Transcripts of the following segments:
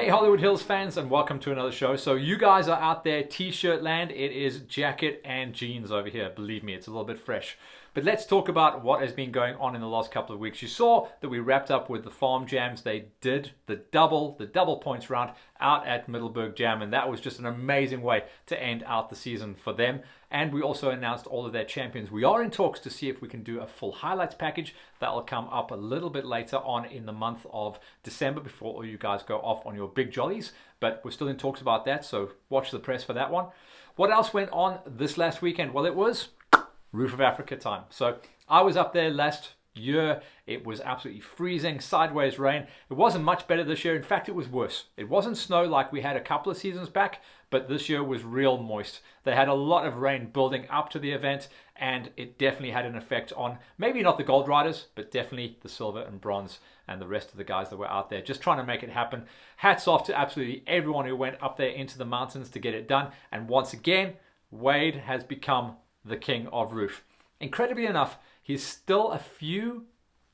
Hey Hollywood Hills fans, and welcome to another show. So you guys are out there, t-shirt land. It is jacket and jeans over here. Believe me, it's a little bit fresh. But let's talk about what has been going on in the last couple of weeks. You saw that we wrapped up with the farm jams. They did the double points round out at Middleburg Jam, and that was just an amazing way to end out the season for them. And we also announced all of their champions. We are in talks to see if we can do a full highlights package. That will come up a little bit later on in the month of December before all you guys go off on your big jollies. But we're still in talks about that, so watch the press for that one. What else went on this last weekend? Well, it was Roof of Africa time. So I was up there last year. It was absolutely freezing, sideways rain. It wasn't much better this year. In fact, it was worse. It wasn't snow like we had a couple of seasons back, but this year was real moist. They had a lot of rain building up to the event, and it definitely had an effect on maybe not the gold riders, but definitely the silver and bronze and the rest of the guys that were out there just trying to make it happen. Hats off to absolutely everyone who went up there into the mountains to get it done. And once again, Wade has become the king of roof. Incredibly enough, he's still a few,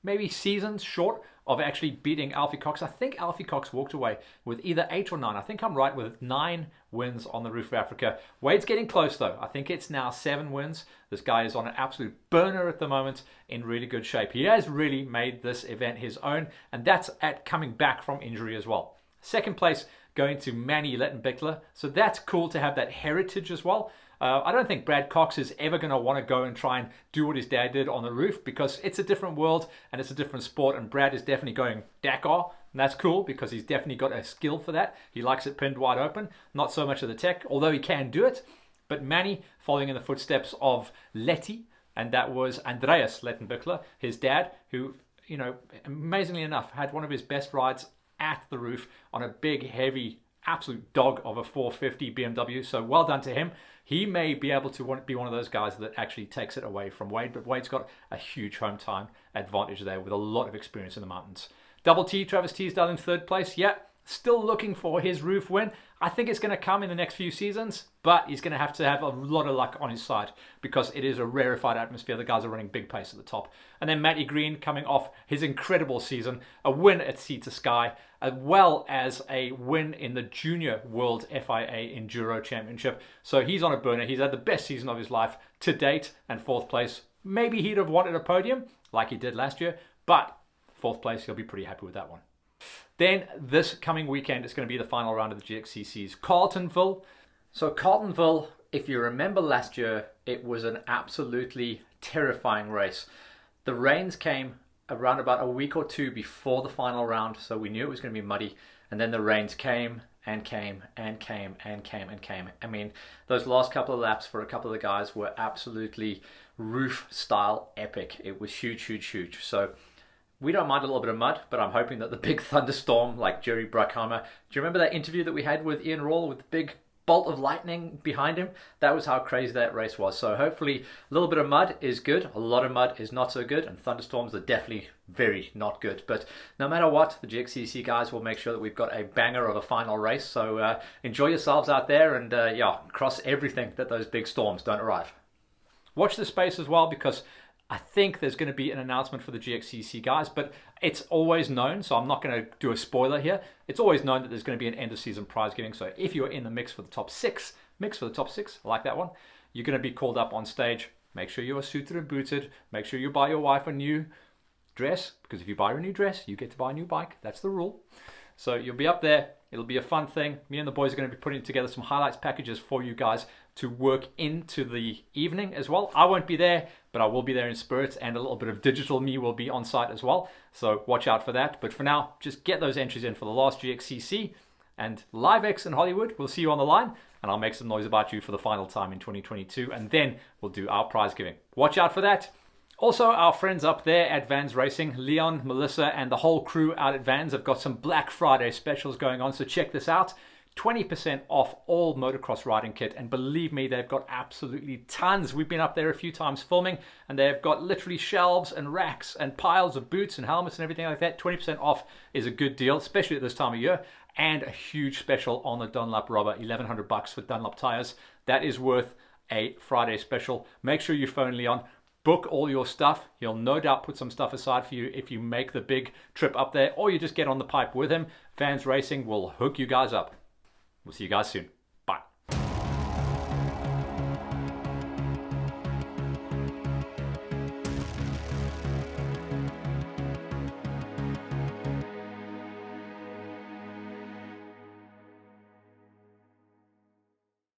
maybe seasons short of actually beating Alfie Cox. I think Alfie Cox walked away with either 8 or 9. I think I'm right with 9 wins on the Roof of Africa. Wade's getting close though. I think it's now 7 wins. This guy is on an absolute burner at the moment, in really good shape. He has really made this event his own, and that's at coming back from injury as well. Second place going to Manny Lettenbichler. So that's cool to have that heritage as well. I don't think Brad Cox is ever going to want to go and try and do what his dad did on the roof, because it's a different world and it's a different sport, and Brad is definitely going Dakar, and that's cool because he's definitely got a skill for that. He likes it pinned wide open, not so much of the tech, although he can do it. But Manny following in the footsteps of Letty, and that was Andreas Lettenbichler, his dad, who, you know, amazingly enough, had one of his best rides at the roof on a big, heavy, absolute dog of a 450 BMW. So well done to him. He may be able to be one of those guys that actually takes it away from Wade, but Wade's got a huge home time advantage there with a lot of experience in the mountains. Double T, Travis Teasdale in 3rd place. Yeah, still looking for his roof win. I think it's going to come in the next few seasons, but he's going to have a lot of luck on his side because it is a rarefied atmosphere. The guys are running big pace at the top. And then Matty Green coming off his incredible season, a win at Sea to Sky, as well as a win in the Junior World FIA Enduro Championship. So he's on a burner. He's had the best season of his life to date, and 4th place. Maybe he'd have wanted a podium like he did last year, but 4th place, he'll be pretty happy with that one. Then this coming weekend is going to be the final round of the Gxcc's Carltonville. So Carltonville, if you remember last year, it was an absolutely terrifying race. The rains came around about a week or 2 before the final round, so we knew it was going to be muddy, and then the rains came and came and came and came and came. I mean, those last couple of laps for a couple of the guys were absolutely roof style epic. It was huge, huge, huge. So we don't mind a little bit of mud, but I'm hoping that the big thunderstorm like Jerry Bruckheimer. Do you remember that interview that we had with Ian Rawle with the big bolt of lightning behind him? That was how crazy that race was. So hopefully a little bit of mud is good. A lot of mud is not so good, and thunderstorms are definitely very not good. But no matter what, the Gxcc guys will make sure that we've got a banger of a final race. So enjoy yourselves out there, and yeah, cross everything that those big storms don't arrive. Watch this space as well, because I think there's going to be an announcement for the Gxcc guys, but it's always known, so I'm not going to do a spoiler here. It's always known that there's going to be an end of season prize giving. So if you're in the mix for the top 6, I like that one, you're going to be called up on stage. Make sure you are suited and booted. Make sure you buy your wife a new dress, because if you buy her a new dress, you get to buy a new bike. That's the rule. So you'll be up there. It'll be a fun thing. Me and the boys are going to be putting together some highlights packages for you guys to work into the evening as well. I won't be there, but I will be there in spirit, and a little bit of digital me will be on site as well. So watch out for that. But for now, just get those entries in for the last Gxcc, and LiveX in Hollywood. We'll see you on the line, and I'll make some noise about you for the final time in 2022, and then we'll do our prize giving. Watch out for that. Also, our friends up there at Vans Racing, Leon, Melissa, and the whole crew out at Vans have got some Black Friday specials going on, so check this out. 20% off all motocross riding kit, and believe me, they've got absolutely tons. We've been up there a few times filming, and they've got literally shelves and racks and piles of boots and helmets and everything like that. 20% off is a good deal, especially at this time of year, and a huge special on the Dunlop rubber, $1,100 for Dunlop tires. That is worth a Friday special. Make sure you phone Leon. book all your stuff. He'll no doubt put some stuff aside for you if you make the big trip up there, or you just get on the pipe with him. Vans Racing will hook you guys up. We'll see you guys soon.